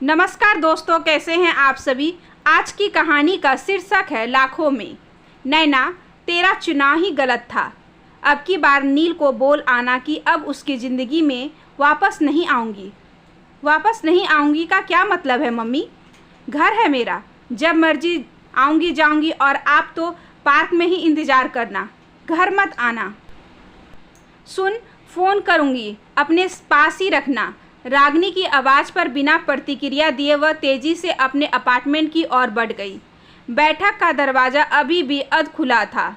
नमस्कार दोस्तों, कैसे हैं आप सभी। आज की कहानी का शीर्षक है लाखों में। नैना, तेरा चुनाव ही गलत था। अब की बार नील को बोल आना कि अब उसकी ज़िंदगी में वापस नहीं आऊँगी। वापस नहीं आऊँगी का क्या मतलब है मम्मी? घर है मेरा, जब मर्जी आऊँगी जाऊँगी, और आप तो पार्क में ही इंतज़ार करना, घर मत आना। सुन, फ़ोन करूँगी, अपने पास ही रखना। रागिनी की आवाज़ पर बिना प्रतिक्रिया दिए वह तेज़ी से अपने अपार्टमेंट की ओर बढ़ गई। बैठक का दरवाज़ा अभी भी अध खुला था।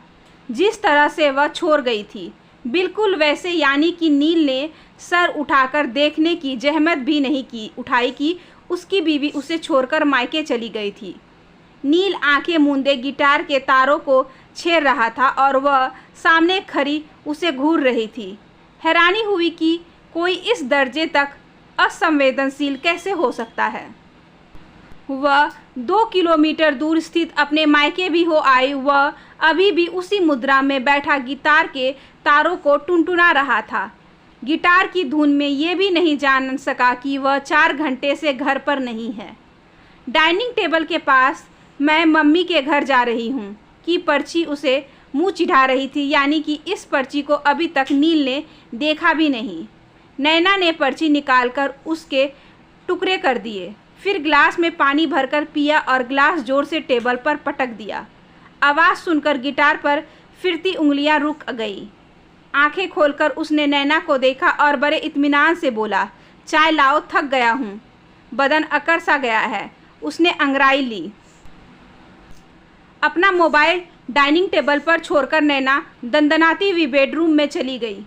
जिस तरह से वह छोड़ गई थी, बिल्कुल वैसे, यानी कि नील ने सर उठाकर देखने की जहमत भी नहीं उठाई कि उसकी बीवी उसे छोड़कर मायके चली गई थी। नील आंखें मूंदे गिटार के तारों को छेड़ रहा था और वह सामने खड़ी उसे घूर रही थी। हैरानी हुई कि कोई इस दर्जे तक असंवेदनशील कैसे हो सकता है। वह 2 किलोमीटर दूर स्थित अपने मायके भी हो आई। वह अभी भी उसी मुद्रा में बैठा गिटार के तारों को टुनटुना रहा था। गिटार की धुन में ये भी नहीं जान सका कि वह 4 घंटे से घर पर नहीं है। डाइनिंग टेबल के पास मैं मम्मी के घर जा रही हूँ कि पर्ची उसे मुंह चिढ़ा रही थी, यानी कि इस पर्ची को अभी तक नील ने देखा भी नहीं। नैना ने पर्ची निकालकर उसके टुकड़े कर दिए, फिर ग्लास में पानी भरकर पिया और ग्लास जोर से टेबल पर पटक दिया। आवाज़ सुनकर गिटार पर फिरती उंगलियां रुक गई। आंखें खोलकर उसने नैना को देखा और बड़े इत्मीनान से बोला, चाय लाओ, थक गया हूँ। बदन अकड़ सा गया है। उसने अंगड़ाई ली। अपना मोबाइल डाइनिंग टेबल पर छोड़कर नैना दंदनाती हुई बेडरूम में चली गई।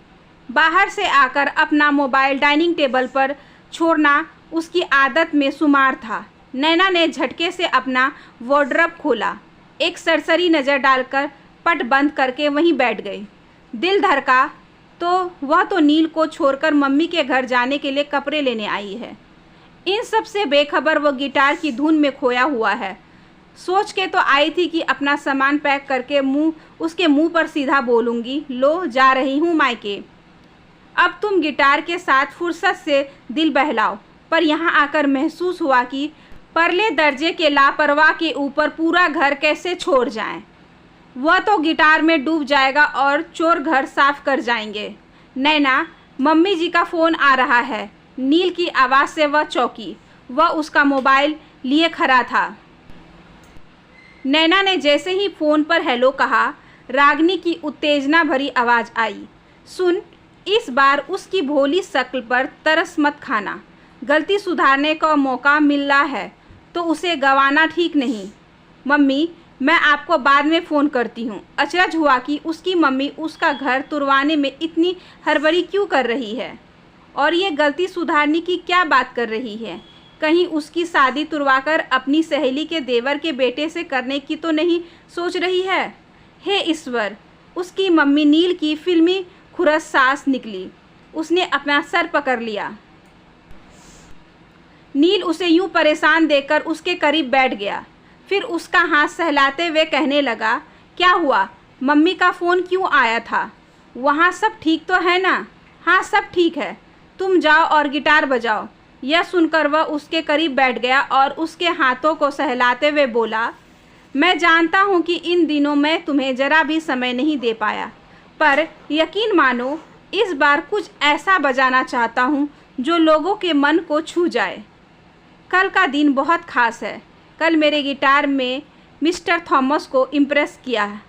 बाहर से आकर अपना मोबाइल डाइनिंग टेबल पर छोड़ना उसकी आदत में शुमार था। नैना ने झटके से अपना वार्डरोब खोला, एक सरसरी नज़र डालकर पट बंद करके वहीं बैठ गई। दिल धड़का तो वह तो नील को छोड़कर मम्मी के घर जाने के लिए कपड़े लेने आई है। इन सब से बेखबर वो गिटार की धुन में खोया हुआ है। सोच के तो आई थी कि अपना सामान पैक करके उसके मुंह पर सीधा बोलूँगी, लो जा रही हूँ मायके। अब तुम गिटार के साथ फुर्सत से दिल बहलाओ। पर यहाँ आकर महसूस हुआ कि परले दर्जे के लापरवाह के ऊपर पूरा घर कैसे छोड़ जाएं। वह तो गिटार में डूब जाएगा और चोर घर साफ कर जाएंगे। नैना, मम्मी जी का फ़ोन आ रहा है। नील की आवाज़ से वह चौंकी। वह उसका मोबाइल लिए खड़ा था। नैना ने जैसे ही फ़ोन पर हेलो कहा, रागिनी की उत्तेजना भरी आवाज़ आई, सुन, इस बार उसकी भोली शक्ल पर तरस मत खाना। गलती सुधारने का मौका मिल रहा है तो उसे गंवाना ठीक नहीं। मम्मी, मैं आपको बाद में फ़ोन करती हूँ। अचरज हुआ कि उसकी मम्मी उसका घर तुड़वाने में इतनी हड़बड़ी क्यों कर रही है, और ये गलती सुधारने की क्या बात कर रही है। कहीं उसकी शादी तुड़वाकर अपनी सहेली के देवर के बेटे से करने की तो नहीं सोच रही है। हे ईश्वर, उसकी मम्मी नील की फिल्मी खुरस सांस निकली। उसने अपना सर पकड़ लिया। नील उसे यूं परेशान देखकर उसके करीब बैठ गया। फिर उसका हाथ सहलाते हुए कहने लगा, क्या हुआ, मम्मी का फ़ोन क्यों आया था? वहाँ सब ठीक तो है ना? हाँ, सब ठीक है। तुम जाओ और गिटार बजाओ। यह सुनकर वह उसके करीब बैठ गया और उसके हाथों को सहलाते हुए बोला, मैं जानता हूँ कि इन दिनों मैं तुम्हें ज़रा भी समय नहीं दे पाया, पर यकीन मानो इस बार कुछ ऐसा बजाना चाहता हूँ जो लोगों के मन को छू जाए। कल का दिन बहुत ख़ास है। कल मेरे गिटार में मिस्टर थॉमस को इम्प्रेस किया है।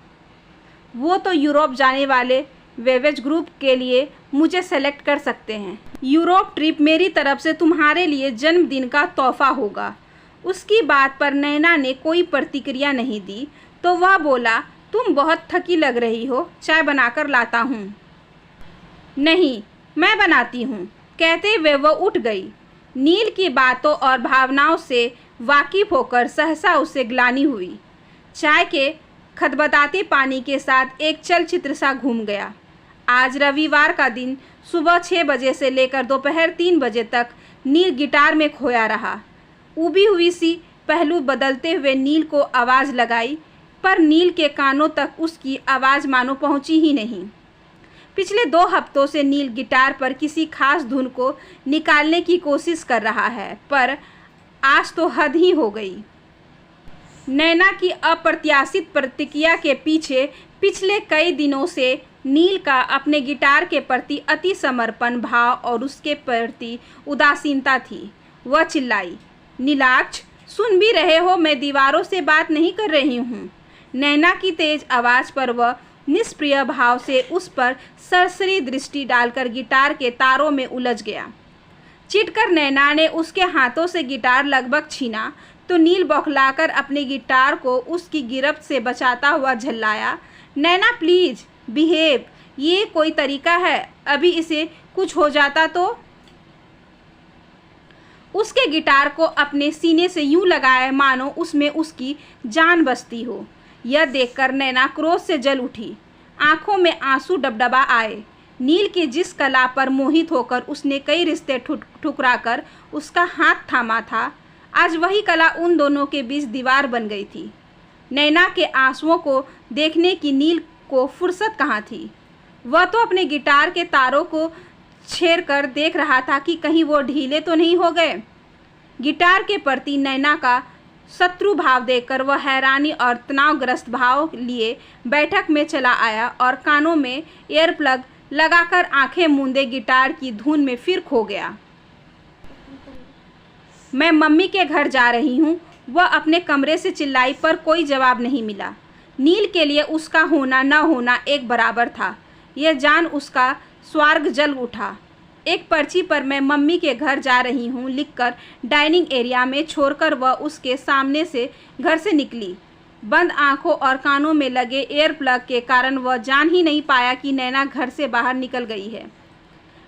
वो तो यूरोप जाने वाले वेवेज ग्रुप के लिए मुझे सेलेक्ट कर सकते हैं। यूरोप ट्रिप मेरी तरफ से तुम्हारे लिए जन्मदिन का तोहफा होगा। उसकी बात पर नैना ने कोई प्रतिक्रिया नहीं दी तो वह बोला, तुम बहुत थकी लग रही हो, चाय बनाकर लाता हूँ। नहीं, मैं बनाती हूँ, कहते हुए वह उठ गई। नील की बातों और भावनाओं से वाकिफ होकर सहसा उसे ग्लानि हुई। चाय के खदबदाते पानी के साथ एक चलचित्र सा घूम गया। आज रविवार का दिन सुबह 6 बजे से लेकर दोपहर 3 बजे तक नील गिटार में खोया रहा। उबी हुई सी पहलू बदलते हुए नील को आवाज़ लगाई, पर नील के कानों तक उसकी आवाज़ मानो पहुंची ही नहीं। पिछले 2 हफ्तों से नील गिटार पर किसी खास धुन को निकालने की कोशिश कर रहा है, पर आज तो हद ही हो गई। नैना की अप्रत्याशित प्रतिक्रिया के पीछे पिछले कई दिनों से नील का अपने गिटार के प्रति अति समर्पण भाव और उसके प्रति उदासीनता थी। वह चिल्लाई, नीलाक्ष, सुन भी रहे हो? मैं दीवारों से बात नहीं कर रही हूँ। नैना की तेज आवाज़ पर वह निष्प्रिय भाव से उस पर सरसरी दृष्टि डालकर गिटार के तारों में उलझ गया। चिढ़कर नैना ने उसके हाथों से गिटार लगभग छीना तो नील बौखलाकर अपने गिटार को उसकी गिरफ्त से बचाता हुआ झल्लाया, नैना प्लीज बिहेव, ये कोई तरीका है? अभी इसे कुछ हो जाता तो? उसके गिटार को अपने सीने से यूं लगाए मानो उसमें उसकी जान बसती हो। यह देखकर नैना क्रोध से जल उठी। आंखों में आंसू डबडबा आए। नील की जिस कला पर मोहित होकर उसने कई रिश्ते ठुकराकर उसका हाथ थामा था, आज वही कला उन दोनों के बीच दीवार बन गई थी। नैना के आंसुओं को देखने की नील को फुर्सत कहाँ थी। वह तो अपने गिटार के तारों को छेड़ कर देख रहा था कि कहीं वो ढीले तो नहीं हो गए। गिटार के प्रति नैना का शत्रु भाव देखकर वह हैरानी और तनावग्रस्त भाव लिए बैठक में चला आया और कानों में एयर प्लग लगाकर आंखें मूंदे गिटार की धुन में फिर खो गया। मैं मम्मी के घर जा रही हूँ, वह अपने कमरे से चिल्लाई पर कोई जवाब नहीं मिला। नील के लिए उसका होना न होना एक बराबर था। यह जान उसका स्वर्ग जल उठा। एक पर्ची पर मैं मम्मी के घर जा रही हूँ लिखकर डाइनिंग एरिया में छोड़कर वह उसके सामने से घर से निकली। बंद आंखों और कानों में लगे एयर प्लग के कारण वह जान ही नहीं पाया कि नैना घर से बाहर निकल गई है।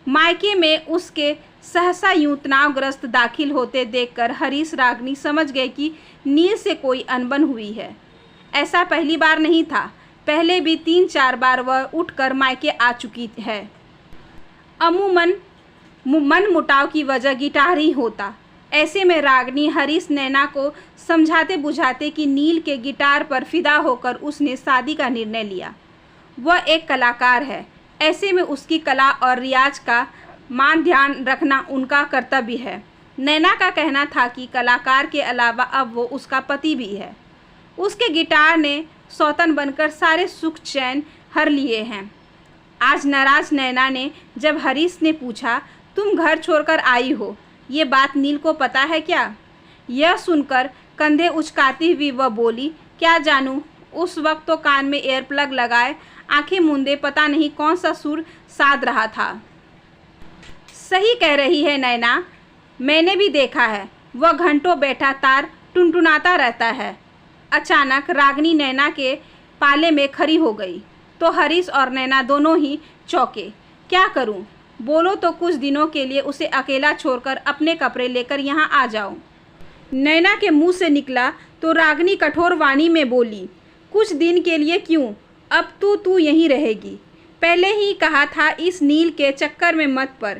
मायके में उसके सहसा यूं तनावग्रस्त दाखिल होते देखकर हरीश रागनी समझ गए कि नील से कोई अनबन हुई है। ऐसा पहली बार नहीं था, पहले भी 3-4 बार वह उठकर मायके आ चुकी है। अमूमन मन मुटाव की वजह गिटार ही होता। ऐसे में रागनी हरीश नैना को समझाते बुझाते कि नील के गिटार पर फिदा होकर उसने शादी का निर्णय लिया। वह एक कलाकार है, ऐसे में उसकी कला और रियाज का मान ध्यान रखना उनका कर्तव्य है। नैना का कहना था कि कलाकार के अलावा अब वो उसका पति भी है। उसके गिटार ने सौतन बनकर सारे सुख चैन हर लिए हैं। आज नाराज नैना ने जब हरीश ने पूछा, तुम घर छोड़कर आई हो, ये बात नील को पता है क्या? यह सुनकर कंधे उचकाती हुई वह बोली, क्या जानूं। उस वक्त तो कान में एयर प्लग लगाए आंखें मूंदे पता नहीं कौन सा सुर साध रहा था। सही कह रही है नैना, मैंने भी देखा है, वह घंटों बैठा तार टुनटुनाता रहता है। अचानक रागनी नैना के पाले में खड़ी हो गई तो हरीश और नैना दोनों ही चौंके। क्या करूं? बोलो तो कुछ दिनों के लिए उसे अकेला छोड़कर अपने कपड़े लेकर यहाँ आ जाओ। नैना के मुंह से निकला तो रागनी कठोर वाणी में बोली, कुछ दिन के लिए क्यों, अब तो तू यहीं रहेगी। पहले ही कहा था इस नील के चक्कर में मत पड़।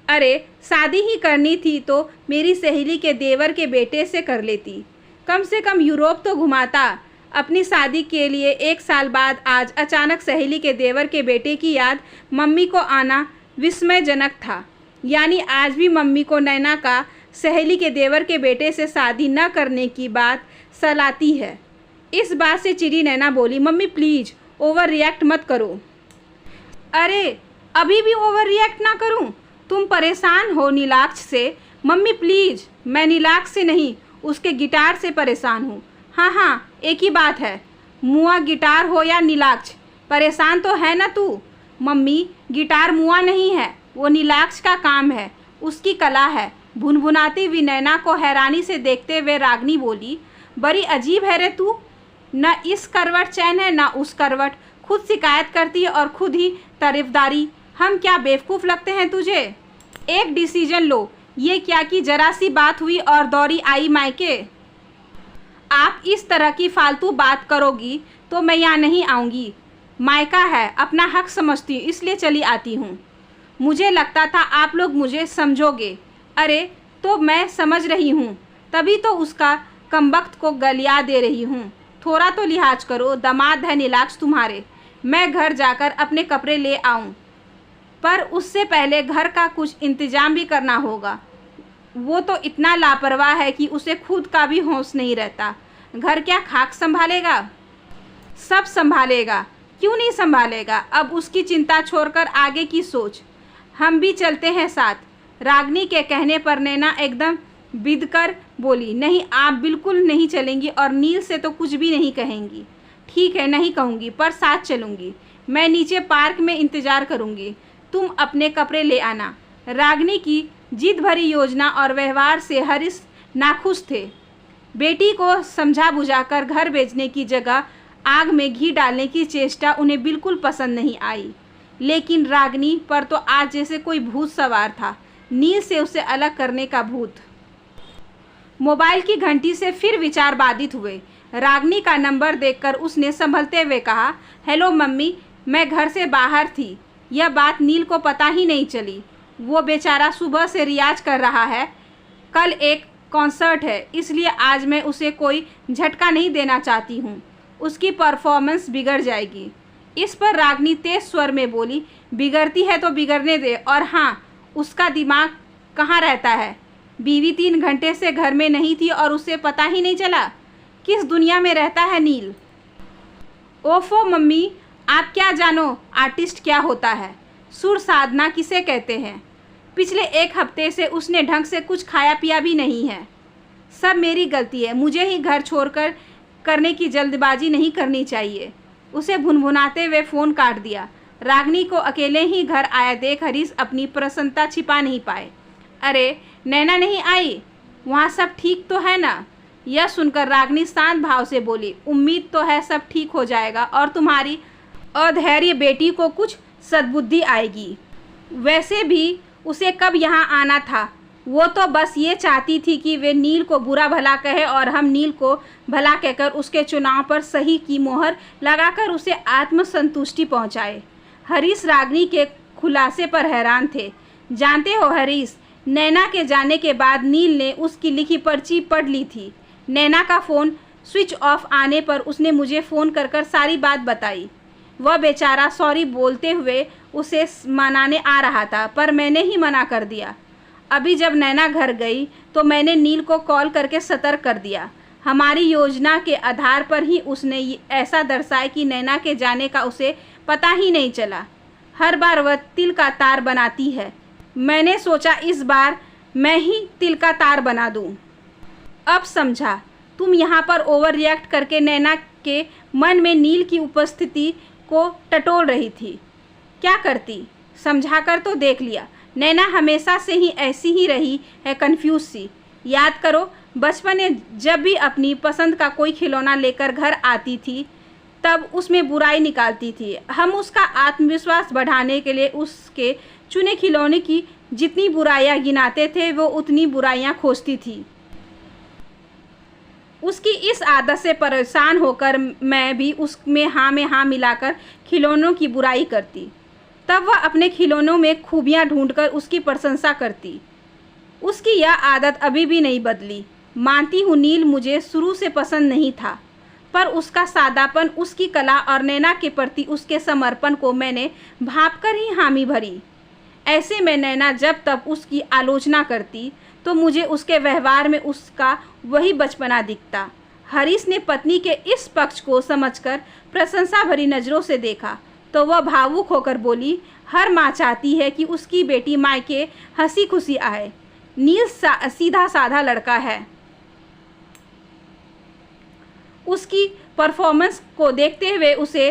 अरे शादी ही करनी थी तो मेरी सहेली के देवर के बेटे से कर लेती, कम से कम यूरोप तो घुमाता। अपनी शादी के लिए 1 साल बाद आज अचानक सहेली के देवर के बेटे की याद मम्मी को आना विस्मयजनक था। यानी आज भी मम्मी को नैना का सहेली के देवर के बेटे से शादी न करने की बात सलाती है। इस बात से चिड़ी नैना बोली, मम्मी प्लीज ओवर रिएक्ट मत करो। अरे अभी भी ओवर रिएक्ट ना करूं? तुम परेशान हो नीलाक्ष से? मम्मी प्लीज, मैं नीलाक्ष से नहीं, उसके गिटार से परेशान हूँ। हाँ, एक ही बात है, मुआ गिटार हो या नीलाक्ष, परेशान तो है ना तू। मम्मी गिटार मुआ नहीं है, वो नीलाक्ष का काम है, उसकी कला है। भुनभुनाती हुई नैना को हैरानी से देखते हुए रागनी बोली, बड़ी अजीब है रे तू, न इस करवट चैन है न उस करवट, खुद शिकायत करती है और खुद ही तारीफदारी। हम क्या बेवकूफ़ लगते हैं तुझे? एक डिसीजन लो, ये क्या कि जरा सी बात हुई और दौड़ी आई मायके। आप इस तरह की फालतू बात करोगी तो मैं यहाँ नहीं आऊँगी। मायका है, अपना हक समझती हूँ इसलिए चली आती हूँ। मुझे लगता था आप लोग मुझे समझोगे। अरे तो मैं समझ रही हूँ, तभी तो उसका कमबख्त को गलिया दे रही हूँ। थोड़ा तो लिहाज करो, दामाद है नीलाक्ष तुम्हारे। मैं घर जाकर अपने कपड़े ले आऊँ, पर उससे पहले घर का कुछ इंतजाम भी करना होगा। वो तो इतना लापरवाह है कि उसे खुद का भी होश नहीं रहता। घर क्या खाक संभालेगा? सब संभालेगा, क्यों नहीं संभालेगा। अब उसकी चिंता छोड़कर आगे की सोच। हम भी चलते हैं साथ। रागिनी के कहने पर नैना एकदम बिद कर बोली, नहीं आप बिल्कुल नहीं चलेंगी और नील से तो कुछ भी नहीं कहेंगी। ठीक है, नहीं कहूँगी, पर साथ चलूँगी। मैं नीचे पार्क में इंतज़ार करूँगी, तुम अपने कपड़े ले आना। रागिनी की जिद भरी योजना और व्यवहार से हरीश नाखुश थे। बेटी को समझा बुझाकर घर भेजने की जगह आग में घी डालने की चेष्टा उन्हें बिल्कुल पसंद नहीं आई। लेकिन रागिनी पर तो आज जैसे कोई भूत सवार था, नील से उसे अलग करने का भूत। मोबाइल की घंटी से फिर विचार बाधित हुए। रागिनी का नंबर देखकर उसने संभलते हुए कहा, हेलो मम्मी, मैं घर से बाहर थी। यह बात नील को पता ही नहीं चली। वो बेचारा सुबह से रियाज कर रहा है। कल एक कॉन्सर्ट है, इसलिए आज मैं उसे कोई झटका नहीं देना चाहती हूँ। उसकी परफॉर्मेंस बिगड़ जाएगी। इस पर रागिनी तेज स्वर में बोली, बिगड़ती है तो बिगड़ने दे। और हाँ, उसका दिमाग कहाँ रहता है? बीवी 3 घंटे से घर में नहीं थी और उसे पता ही नहीं चला। किस दुनिया में रहता है नील? ओफो मम्मी, आप क्या जानो आर्टिस्ट क्या होता है, सुर साधना किसे कहते हैं। पिछले 1 हफ्ते से उसने ढंग से कुछ खाया पिया भी नहीं है। सब मेरी गलती है, मुझे ही घर छोड़कर करने की जल्दबाजी नहीं करनी चाहिए। उसे भुनभुनाते हुए फ़ोन काट दिया। रागिनी को अकेले ही घर आया देख हरीश अपनी प्रसन्नता छिपा नहीं पाए। अरे नैना नहीं आई, वहाँ सब ठीक तो है ना? यह सुनकर रागिनी शांत भाव से बोली, उम्मीद तो है सब ठीक हो जाएगा और तुम्हारी अधैर्य बेटी को कुछ सद्बुद्धि आएगी। वैसे भी उसे कब यहाँ आना था? वो तो बस ये चाहती थी कि वे नील को बुरा भला कहे और हम नील को भला कहकर उसके चुनाव पर सही की मोहर लगाकर उसे आत्मसंतुष्टि पहुँचाए। हरीश रागिनी के खुलासे पर हैरान थे। जानते हो हरीश, नैना के जाने के बाद नील ने उसकी लिखी पर्ची पढ़ ली थी। नैना का फ़ोन स्विच ऑफ आने पर उसने मुझे फ़ोन कर सारी बात बताई। वह बेचारा सॉरी बोलते हुए उसे मनाने आ रहा था, पर मैंने ही मना कर दिया। अभी जब नैना घर गई तो मैंने नील को कॉल करके सतर्क कर दिया। हमारी योजना के आधार पर ही उसने ऐसा दर्शाया कि नैना के जाने का उसे पता ही नहीं चला। हर बार वह तिल का तार बनाती है। मैंने सोचा इस बार मैं ही तिल का तार बना दूं। अब समझा, तुम यहाँ पर ओवर रिएक्ट करके नैना के मन में नील की उपस्थिति को टटोल रही थी। क्या करती? समझा कर तो देख लिया। नैना हमेशा से ही ऐसी ही रही है, कंफ्यूज सी। याद करो, बचपन में जब भी अपनी पसंद का कोई खिलौना लेकर घर आती थी तब उसमें बुराई निकालती थी। हम उसका आत्मविश्वास बढ़ाने के लिए उसके चुने खिलौने की जितनी बुराइयां गिनाते थे वो उतनी बुराइयां खोजती थी। उसकी इस आदत से परेशान होकर मैं भी उसमें हाँ में हाँ मिलाकर खिलौनों की बुराई करती। तब वह अपने खिलौनों में खूबियाँ ढूंढकर उसकी प्रशंसा करती। उसकी यह आदत अभी भी नहीं बदली। मानती हूँ नील मुझे शुरू से पसंद नहीं था, पर उसका सादापन, उसकी कला और नैना के प्रति उसके समर्पण को मैंने भांपकर ही हामी भरी। ऐसे में नैना जब तब उसकी आलोचना करती तो मुझे उसके व्यवहार में उसका वही बचपना दिखता। हरीश ने पत्नी के इस पक्ष को समझकर प्रशंसा भरी नज़रों से देखा तो वह भावुक होकर बोली, हर माँ चाहती है कि उसकी बेटी मायके हंसी खुशी आए। नील सीधा साधा लड़का है। उसकी परफॉर्मेंस को देखते हुए उसे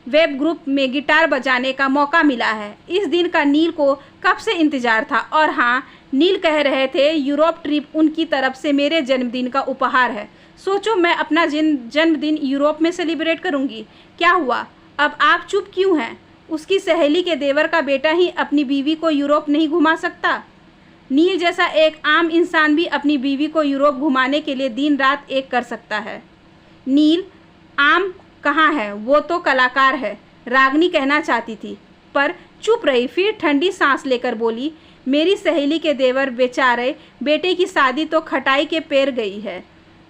वेब ग्रुप में गिटार बजाने का मौका मिला है। इस दिन का नील को कब से इंतज़ार था। और हाँ, नील कह रहे थे यूरोप ट्रिप उनकी तरफ से मेरे जन्मदिन का उपहार है। सोचो, मैं अपना जन्मदिन यूरोप में सेलिब्रेट करूंगी। क्या हुआ, अब आप चुप क्यों हैं? उसकी सहेली के देवर का बेटा ही अपनी बीवी को यूरोप नहीं घुमा सकता? नील जैसा एक आम इंसान भी अपनी बीवी को यूरोप घुमाने के लिए दिन रात एक कर सकता है। नील आम कहाँ है, वो तो कलाकार है, रागिनी कहना चाहती थी, पर चुप रही। फिर ठंडी सांस लेकर बोली, मेरी सहेली के देवर बेचारे बेटे की शादी तो खटाई के पैर गई है।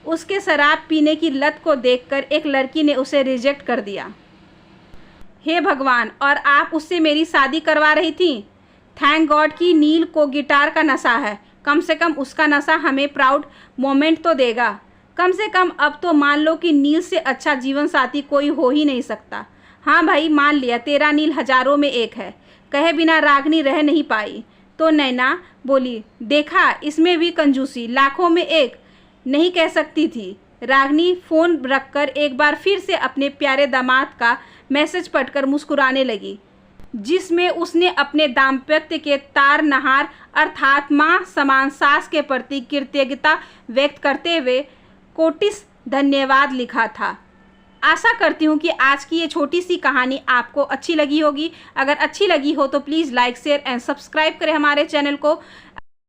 उसके शराब पीने की लत को देखकर एक लड़की ने उसे रिजेक्ट कर दिया। हे भगवान, और आप उससे मेरी शादी करवा रही थी। थैंक गॉड कि नील को गिटार का नशा है। कम से कम उसका नशा हमें प्राउड मोमेंट तो देगा। कम से कम अब तो मान लो कि नील से अच्छा जीवन साथी कोई हो ही नहीं सकता। हाँ भाई, मान लिया तेरा नील हजारों में एक है। कहे बिना रागनी रह नहीं पाई तो नैना बोली, देखा इसमें भी कंजूसी, लाखों में एक नहीं कह सकती थी। रागनी फ़ोन रखकर एक बार फिर से अपने प्यारे दामाद का मैसेज पढ़कर मुस्कुराने लगी, जिसमें उसने अपने दाम्पत्य के तार नहार अर्थात माँ समान सास के प्रति कृतज्ञता व्यक्त करते हुए कोटिस धन्यवाद लिखा था। आशा करती हूँ कि आज की ये छोटी सी कहानी आपको अच्छी लगी होगी। अगर अच्छी लगी हो तो please like, share and subscribe करें हमारे चैनल को।